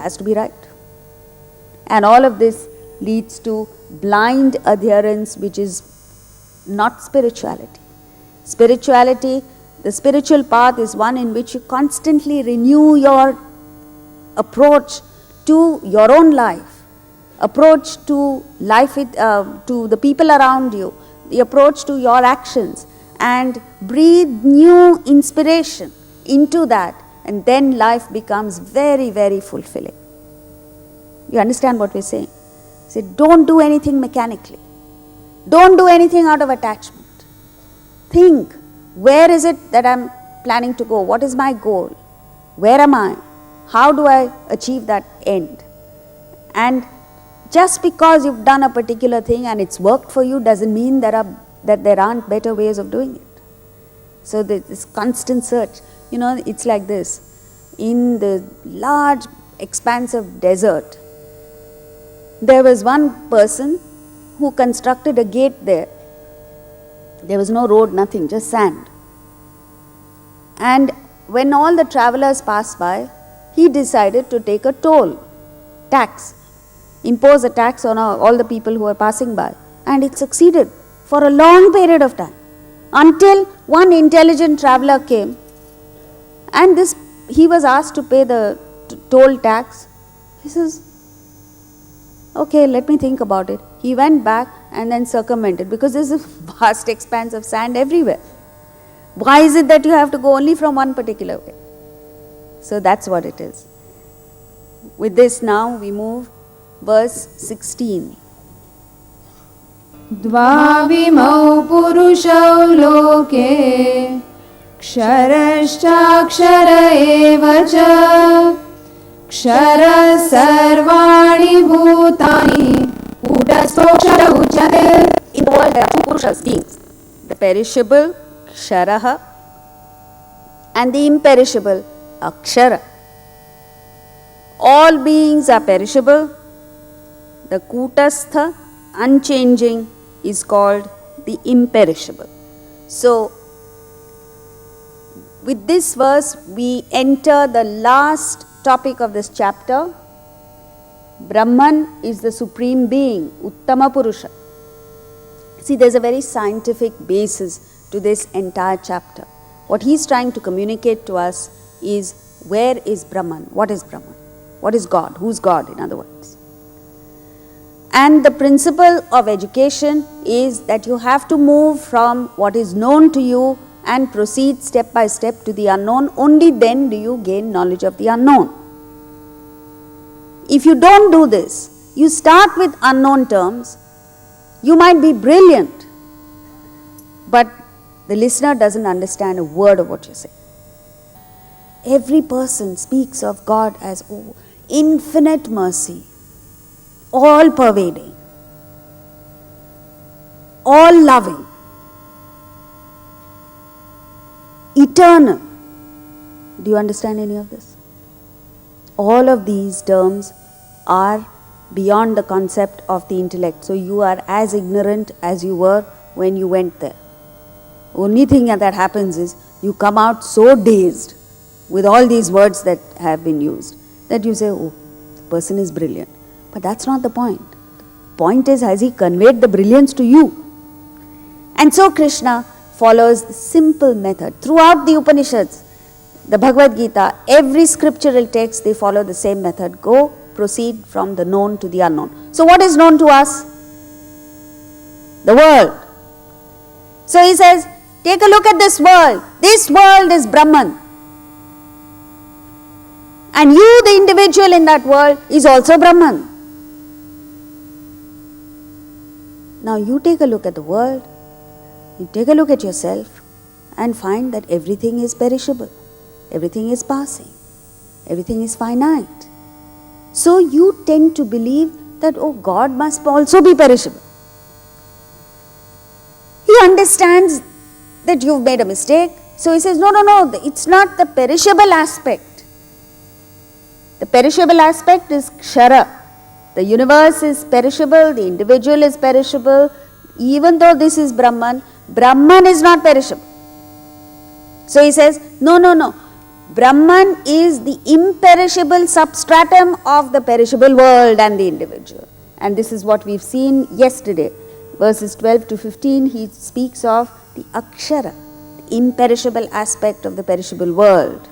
has to be right. And all of this leads to blind adherence, which is not spirituality. Spirituality, the spiritual path is one in which you constantly renew your approach to your own life, approach to life, to the people around you, the approach to your actions, and breathe new inspiration into that, and then life becomes very, very fulfilling. You understand what we're saying? Say, don't do anything mechanically. Don't do anything out of attachment. Think, where is it that I'm planning to go? What is my goal? Where am I? How do I achieve that end? And just because you've done a particular thing and it's worked for you doesn't mean that there aren't better ways of doing it. So this constant search, it's like this. In the large expanse of desert, there was one person who constructed a gate there. There was no road, nothing, just sand. And when all the travelers passed by, he decided to take a toll, tax, impose a tax on all the people who were passing by. And it succeeded for a long period of time, until one intelligent traveler came, and he was asked to pay the toll tax. He says, okay, let me think about it. He went back and then circumvented, because there's a vast expanse of sand everywhere. Why is it that you have to go only from one particular way? So that's what it is. With this now we move verse 16. Dvavimau purushau loke ksharascha akshara evacha kshara sarvani bhutani utastho kshara uchate. In the world there are two purushas, beings, the perishable Akshara and the imperishable Akshara. All beings are perishable. The kutastha, unchanging, is called the imperishable. So with this verse we enter the last topic of this chapter. Brahman is the supreme being, Uttama Purusa. See, there's a very scientific basis to this entire chapter. What he's trying to communicate to us is, where is Brahman? What is Brahman? What is God? Who's God, in other words? And the principle of education is that you have to move from what is known to you and proceed step by step to the unknown. Only then do you gain knowledge of the unknown. If you don't do this, you start with unknown terms, you might be brilliant, but the listener doesn't understand a word of what you say. Every person speaks of God as infinite mercy, all pervading, all loving, eternal. Do you understand any of this? All of these terms are beyond the concept of the intellect. So you are as ignorant as you were when you went there. Only thing that happens is you come out so dazed with all these words that have been used that you say, oh, the person is brilliant. But that's not the point. The point is, has he conveyed the brilliance to you? And so Krishna follows the simple method. Throughout the Upanishads, the Bhagavad Gita, every scriptural text, they follow the same method. Go, proceed from the known to the unknown. So what is known to us? The world. So he says, take a look at this world. This world is Brahman. And you, the individual in that world, is also Brahman. Now you take a look at the world, you take a look at yourself and find that everything is perishable, everything is passing, everything is finite. So you tend to believe that, oh, God must also be perishable. He understands that you've made a mistake. So he says, no, it's not the perishable aspect. The perishable aspect is ksara. The universe is perishable, the individual is perishable. Even though this is Brahman, Brahman is not perishable. So he says, no. Brahman is the imperishable substratum of the perishable world and the individual. And this is what we've seen yesterday. Verses 12 to 15, he speaks of the Akshara, the imperishable aspect of the perishable world.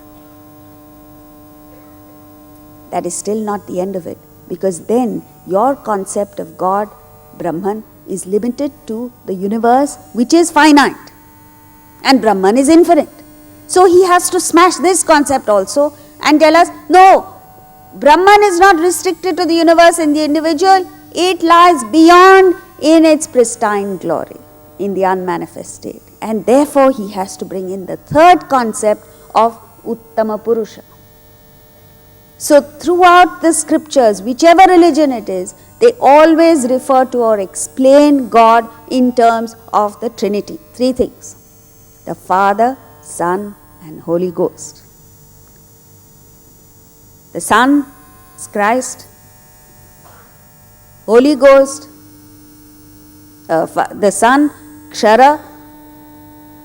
That is still not the end of it, because then your concept of God, Brahman, is limited to the universe which is finite, and Brahman is infinite. So he has to smash this concept also and tell us, no, Brahman is not restricted to the universe and the individual, it lies beyond in its pristine glory, in the unmanifest state. And therefore he has to bring in the third concept of Uttama Purusa. So throughout the scriptures, whichever religion it is, they always refer to or explain God in terms of the Trinity. Three things: the Father, Son and Holy Ghost. The Son is Christ, Holy Ghost, the Son, Ksara,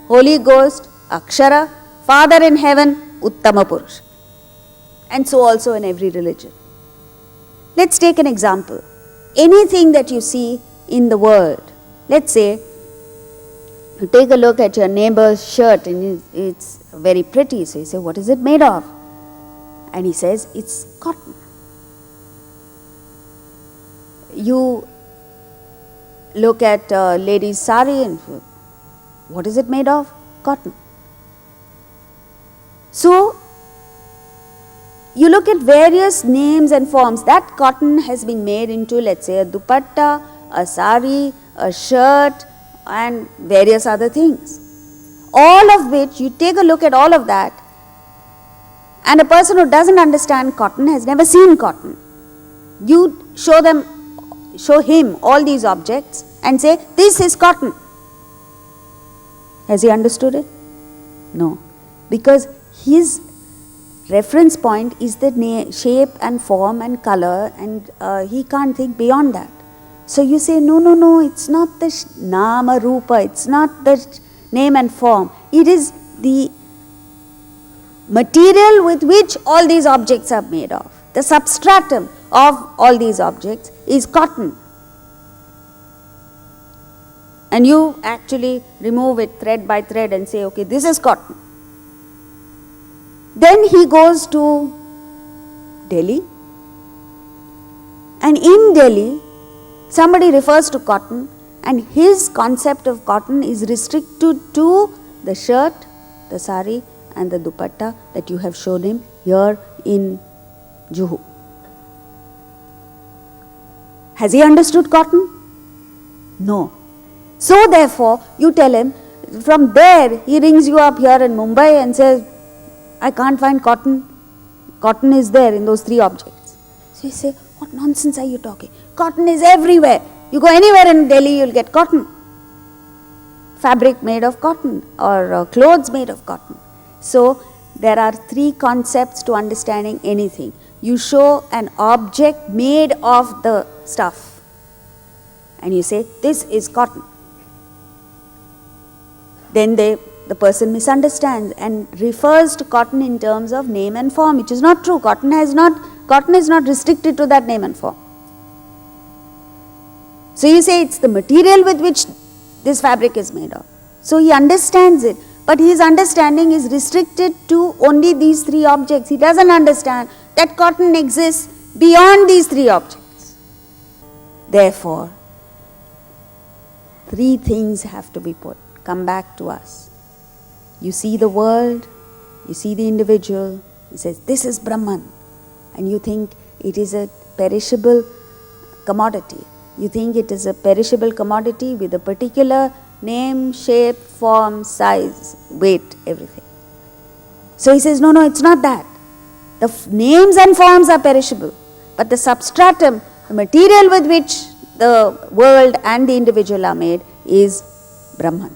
Holy Ghost, Akshara, Father in heaven, Uttama Purusa. And so also in every religion. Let's take an example. Anything that you see in the world, let's say, you take a look at your neighbor's shirt and it's very pretty. So you say, what is it made of? And he says, it's cotton. You look at a lady's sari and what is it made of? Cotton. So you look at various names and forms. That cotton has been made into, let's say, a dupatta, a sari, a shirt and various other things. All of which, you take a look at all of that, and a person who doesn't understand cotton, has never seen cotton. You show him all these objects and say, this is cotton. Has he understood it? No. Because his reference point is the shape and form and color, and he can't think beyond that. So you say, no, it's not the nama rupa, it's not the name and form. It is the material with which all these objects are made of. The substratum of all these objects is cotton. And you actually remove it thread by thread and say, okay, this is cotton. Then he goes to Delhi, and in Delhi somebody refers to cotton, and his concept of cotton is restricted to the shirt, the sari and the dupatta that you have shown him here in Juhu. Has he understood cotton? No. So therefore you tell him, from there he rings you up here in Mumbai and says, I can't find cotton. Cotton is there in those three objects. So you say, what nonsense are you talking? Cotton is everywhere. You go anywhere in Delhi, you'll get cotton. Fabric made of cotton or clothes made of cotton. So there are three concepts to understanding anything. You show an object made of the stuff and you say, this is cotton. Then the person misunderstands and refers to cotton in terms of name and form, which is not true. Cotton is not restricted to that name and form. So you say it's the material with which this fabric is made of. So he understands it, but his understanding is restricted to only these three objects. He doesn't understand that cotton exists beyond these three objects. Therefore, three things have to be come back to us. You see the world, you see the individual, he says, this is Brahman, and you think it is a perishable commodity. You think it is a perishable commodity with a particular name, shape, form, size, weight, everything. So he says, no, it's not that. The names and forms are perishable, but the substratum, the material with which the world and the individual are made is Brahman.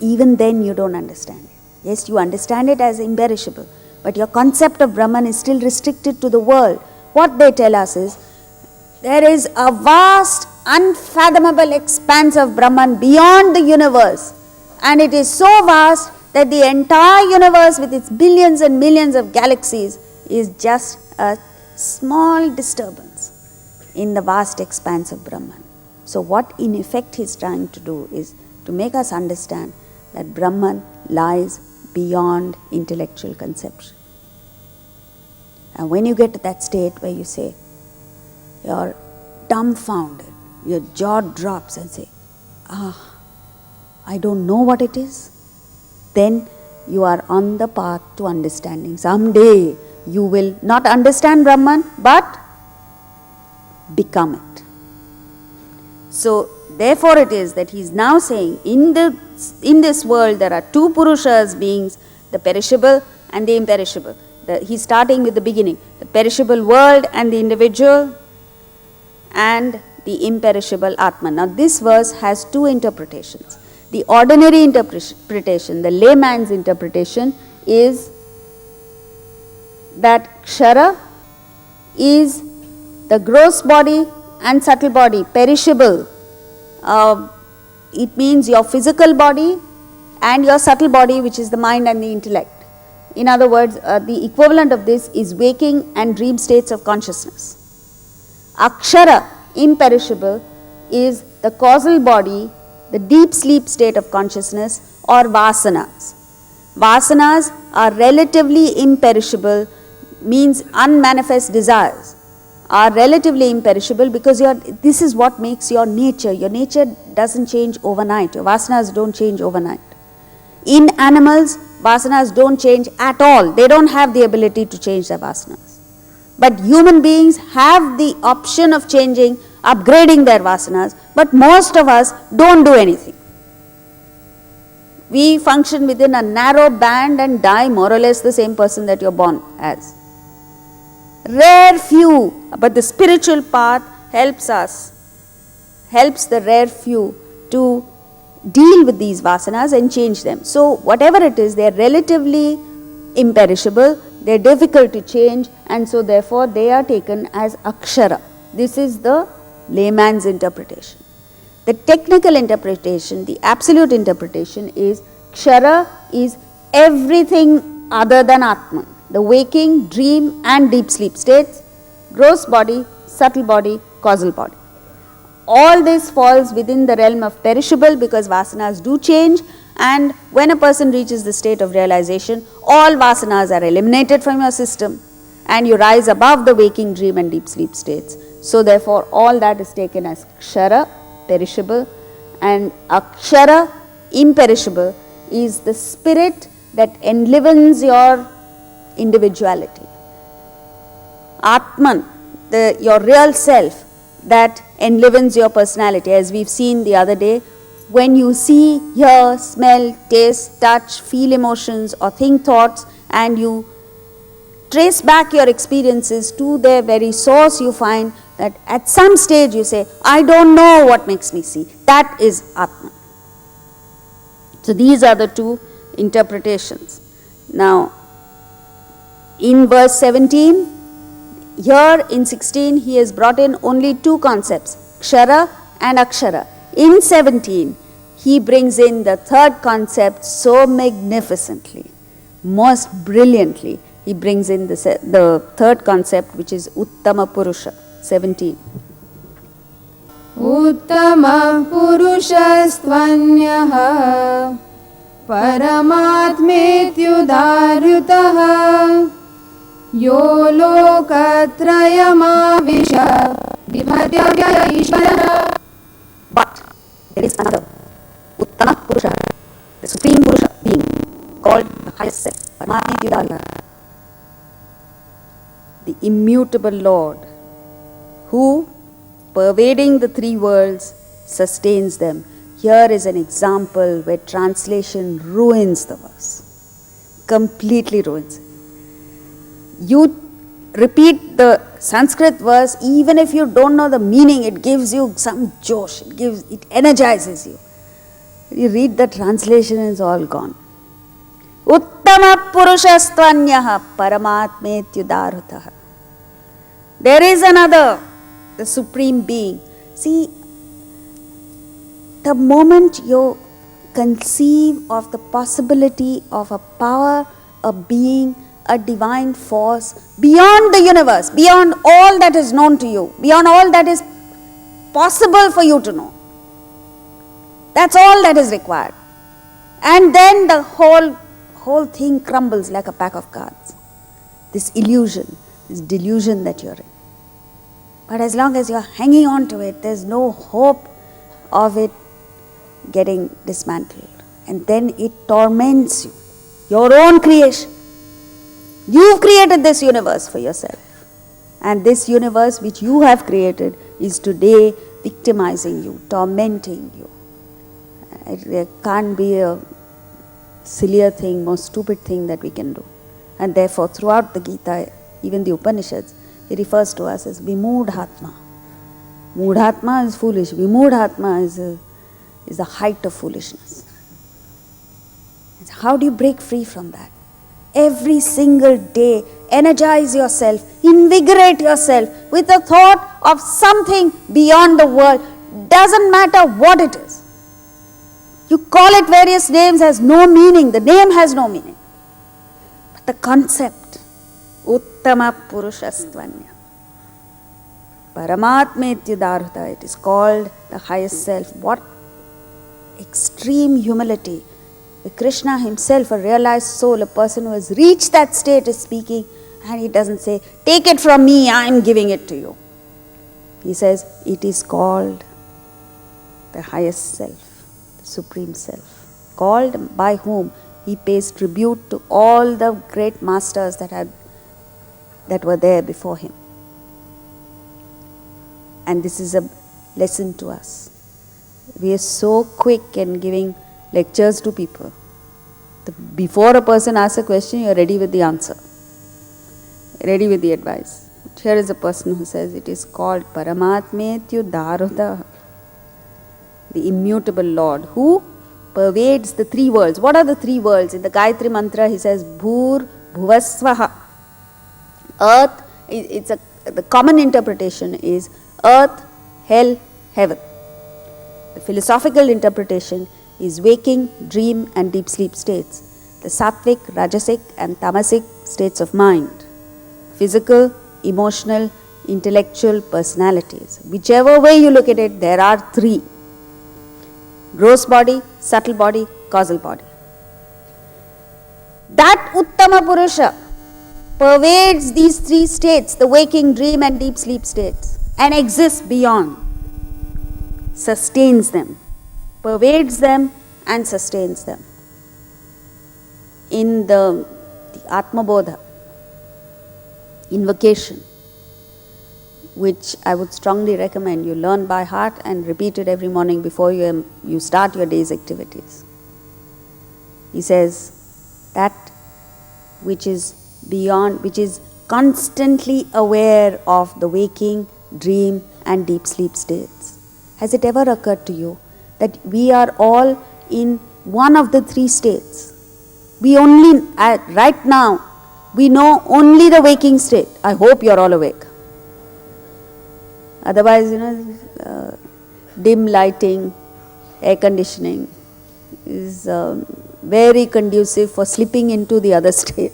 Even then you don't understand it. Yes, you understand it as imperishable, but your concept of Brahman is still restricted to the world. What they tell us is, there is a vast, unfathomable expanse of Brahman beyond the universe, and it is so vast that the entire universe with its billions and millions of galaxies is just a small disturbance in the vast expanse of Brahman. So what in effect he is trying to do is to make us understand that Brahman lies beyond intellectual conception. And when you get to that state where you say, you're dumbfounded, your jaw drops and say, I don't know what it is, then you are on the path to understanding. Someday you will not understand Brahman, but become it. So therefore it is that he is now saying, in this world there are two Purushas, beings, the perishable and the imperishable. He's starting with the beginning, the perishable world and the individual, and the imperishable Atman. Now this verse has two interpretations. The ordinary interpretation, the layman's interpretation, is that Akshara is the gross body and subtle body, perishable. It means your physical body and your subtle body, which is the mind and the intellect. In other words, the equivalent of this is waking and dream states of consciousness. Akshara, imperishable, is the causal body, the deep sleep state of consciousness, or vasanas. Vasanas are relatively imperishable, means unmanifest desires are relatively imperishable, because this is what makes your nature. Your nature doesn't change overnight. Your vasanas don't change overnight. In animals, vasanas don't change at all. They don't have the ability to change their vasanas. But human beings have the option of changing, upgrading their vasanas, but most of us don't do anything. We function within a narrow band and die more or less the same person that you're born as. Rare few, but the spiritual path helps the rare few to deal with these vasanas and change them. So whatever it is, they are relatively imperishable, they are difficult to change, and so therefore they are taken as akshara. This is the layman's interpretation. The technical interpretation, the absolute interpretation, is Akshara is everything other than Atman. The waking, dream and deep sleep states, gross body, subtle body, causal body. All this falls within the realm of perishable, because vasanas do change, and when a person reaches the state of realization, all vasanas are eliminated from your system and you rise above the waking, dream and deep sleep states. So therefore all that is taken as Akshara, perishable, and Akshara, imperishable, is the spirit that enlivens your individuality. Atman, your real self, that enlivens your personality. As we've seen the other day, when you see, hear, smell, taste, touch, feel emotions or think thoughts, and you trace back your experiences to their very source, you find that at some stage you say, I don't know what makes me see. That is Atman. So these are the two interpretations. Now, in verse 17, here in 16, he has brought in only two concepts, Kshara and Akshara. In 17, he brings in the third concept so magnificently, most brilliantly. He brings in the third concept, which is Uttama Purusa, 17. Uttama Purusastvanyah Paramatmetyudarutaha Yo Lokatrayamasha Vibhatyavya Ishvara. But there is another Uttama Purusa, the Supreme Purusa being, called the highest self, Paramatmetyudarutaha, the immutable Lord, who, pervading the three worlds, sustains them. Here is an example where translation ruins the verse, completely ruins it. You repeat the Sanskrit verse, even if you don't know the meaning, it gives you some josh, it energizes you. You read the translation and it's all gone. Uttama Purushastvanyah Paramatmetyudarutaha. There is another, the Supreme Being. See, the moment you conceive of the possibility of a power, a being, a divine force beyond the universe, beyond all that is known to you, beyond all that is possible for you to know. That's all that is required. And then the whole thing crumbles like a pack of cards. This illusion, this delusion that you're in. But as long as you're hanging on to it, there's no hope of it getting dismantled. And then it torments you, your own creation. You've created this universe for yourself. And this universe which you have created is today victimizing you, tormenting you. There can't be a sillier thing, more stupid thing that we can do. And therefore, throughout the Gita, even the Upanishads, it refers to us as Vimudhatma. Mudhatma is foolish. Vimudhatma is the height of foolishness. How do you break free from that? Every single day, energize yourself, invigorate yourself with the thought of something beyond the world. Doesn't matter what it is. You call it various names, has no meaning. The name has no meaning. But the concept, Uttama Purusa, Paramatmetyadarhuta, it is called the highest self. What extreme humility. The Krishna himself, a realized soul, a person who has reached that state, is speaking, and he doesn't say, take it from me, I am giving it to you. He says, it is called the highest self, the supreme self. Called by whom? He pays tribute to all the great masters that were there before him. And this is a lesson to us. We are so quick in giving lectures to people. Before a person asks a question, you are ready with the answer, ready with the advice. Here is a person who says it is called Paramatmetyadarhuta, the immutable Lord, who pervades the three worlds. What are the three worlds? In the Gayatri Mantra, he says Bhur Bhuvasvaha. Earth, the common interpretation is earth, hell, heaven. The philosophical interpretation is waking, dream and deep sleep states. The sattvic, rajasic and tamasic states of mind. Physical, emotional, intellectual personalities. Whichever way you look at it, there are three. Gross body, subtle body, causal body. That Uttama Purusa pervades these three states, the waking, dream and deep sleep states, and exists beyond, sustains them, pervades them and sustains them. In the Atma Bodha invocation, which I would strongly recommend you learn by heart and repeat it every morning before you start your day's activities. He says, that which is beyond, which is constantly aware of the waking, dream and deep sleep states. Has it ever occurred to you that we are all in one of the three states? We only, right now, we know only the waking state. I hope you are all awake. Otherwise, dim lighting, air conditioning is very conducive for slipping into the other state.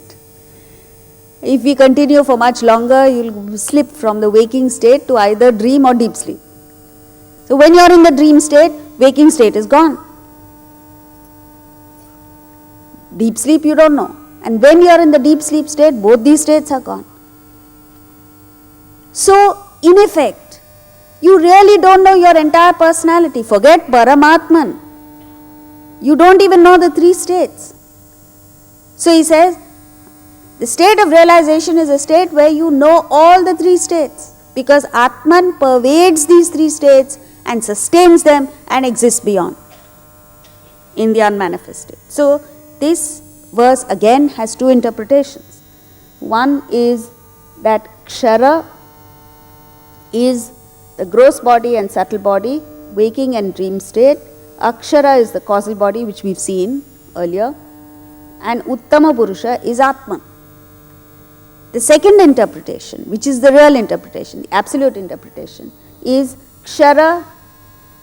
If we continue for much longer, you will slip from the waking state to either dream or deep sleep. So when you are in the dream state, waking state is gone. Deep sleep you don't know. And when you are in the deep sleep state, both these states are gone. So, in effect, you really don't know your entire personality. Forget Paramatman. You don't even know the three states. So he says, the state of realization is a state where you know all the three states, because Atman pervades these three states and sustains them and exists beyond in the unmanifest state. So this verse again has two interpretations. One is that Akshara is the gross body and subtle body, waking and dream state. Akshara is the causal body, which we've seen earlier, and Uttama Purusa is Atman. The second interpretation, which is the real interpretation, the absolute interpretation, is Akshara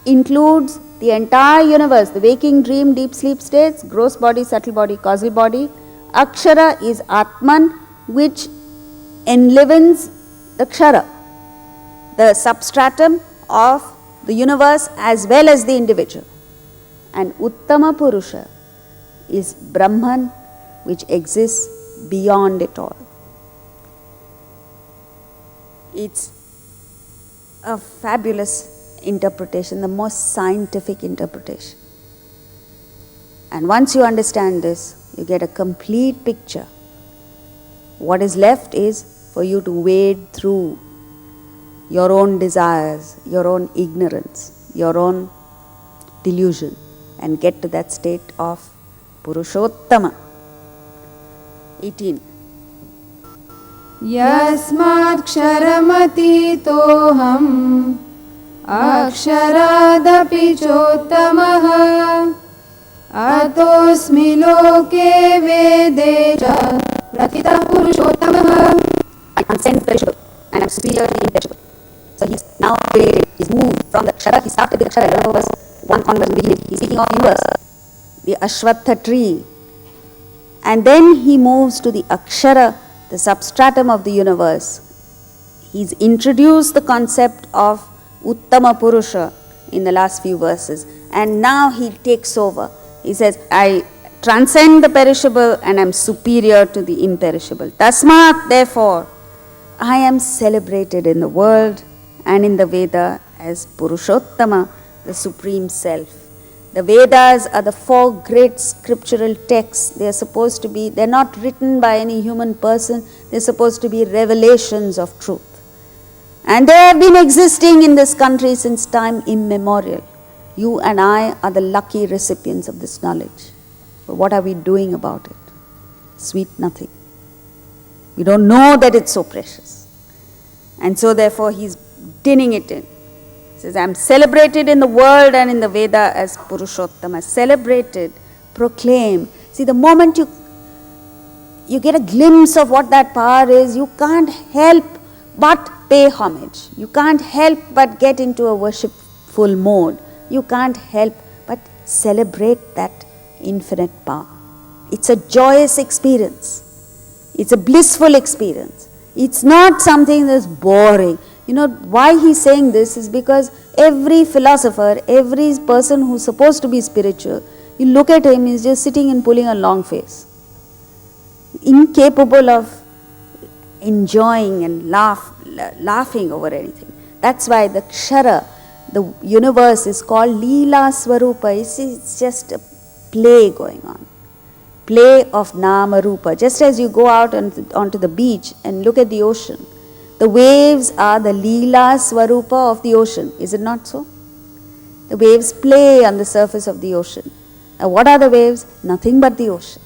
includes the entire universe, the waking, dream, deep sleep states, gross body, subtle body, causal body. Akshara is Atman, which enlivens the Kshara, the substratum of the universe as well as the individual. And Uttama Purusa is Brahman, which exists beyond it all. It's a fabulous interpretation, the most scientific interpretation. And once you understand this, you get a complete picture. What is left is for you to wade through your own desires, your own ignorance, your own delusion, and get to that state of Purushottama. 18. यस्मात्क्षरमतीतोऽहम् अक्षरादपि चोत्तमः अतोऽस्मि लोके वेदे च प्रथितः पुरुषोत्तमः. I transcend perishable and am superior to the imperishable. So he's now created, he's moved from the Akshara, he started with Akshara, remember verse 1 onwards in the beginning. He's speaking of universe, the Asvattha tree. And then he moves to the Akshara, the substratum of the universe. He's introduced the concept of Uttama Purusa in the last few verses. And now he takes over. He says, I transcend the perishable and am superior to the imperishable. Tasmat, therefore, I am celebrated in the world and in the Veda as Purushottama, the Supreme Self. The Vedas are the 4 great scriptural texts. They are supposed to be, they're not written by any human person, they're supposed to be revelations of truth. And they have been existing in this country since time immemorial. You and I are the lucky recipients of this knowledge. But what are we doing about it? Sweet nothing. We don't know that it's so precious. And so therefore he's dinning it in. He says, I am celebrated in the world and in the Veda as Purushottama. Celebrated, proclaimed. See, the moment you get a glimpse of what that power is, you can't help but pay homage. You can't help but get into a worshipful mode. You can't help but celebrate that infinite power. It's a joyous experience. It's a blissful experience. It's not something that's boring. You know, why he's saying this is because every philosopher, every person who's supposed to be spiritual, you look at him, he's just sitting and pulling a long face. Incapable of enjoying and laughing over anything. That's why the Akshara, the universe, is called Leela Swarupa. It's just a play going on. Play of Nama Rupa. Just as you go out onto the beach and look at the ocean, the waves are the Leela Swarupa of the ocean. Is it not so? The waves play on the surface of the ocean. Now what are the waves? Nothing but the ocean.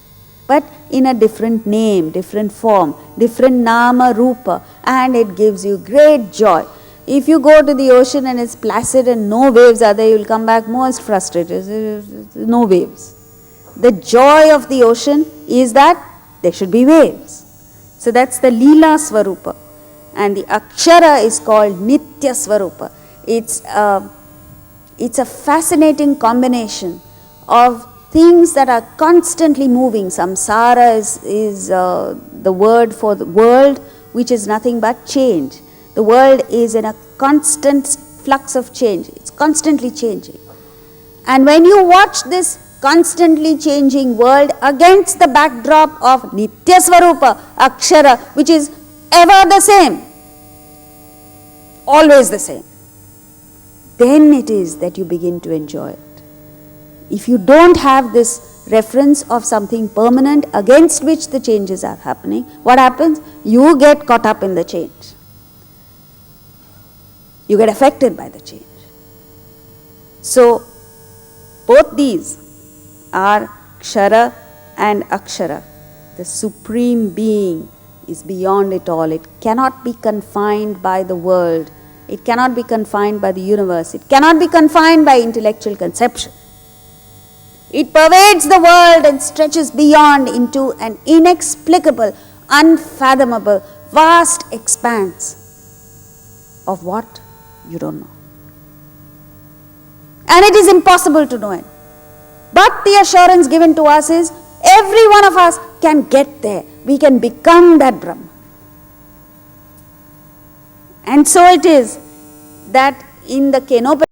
But in a different name, different form, different Nama Rupa. And it gives you great joy. If you go to the ocean and it's placid and no waves are there, you will come back most frustrated. No waves. The joy of the ocean is that there should be waves. So that's the Leela Swarupa. And the Akshara is called Nitya Swarupa. It's a fascinating combination of things that are constantly moving. Samsara is the word for the world, which is nothing but change. The world is in a constant flux of change. It's constantly changing. And when you watch this constantly changing world against the backdrop of Nitya Swarupa, Akshara, which is ever the same, always the same, then it is that you begin to enjoy it. If you don't have this reference of something permanent against which the changes are happening, what happens? You get caught up in the change. You get affected by the change. So, both these are Kshara and Akshara. The Supreme Being is beyond it all. It cannot be confined by the world. It cannot be confined by the universe. It cannot be confined by intellectual conception. It pervades the world and stretches beyond into an inexplicable, unfathomable, vast expanse of what? You don't know. And it is impossible to know it. But the assurance given to us is, every one of us can get there. We can become that Brahman. And so it is that in the canopy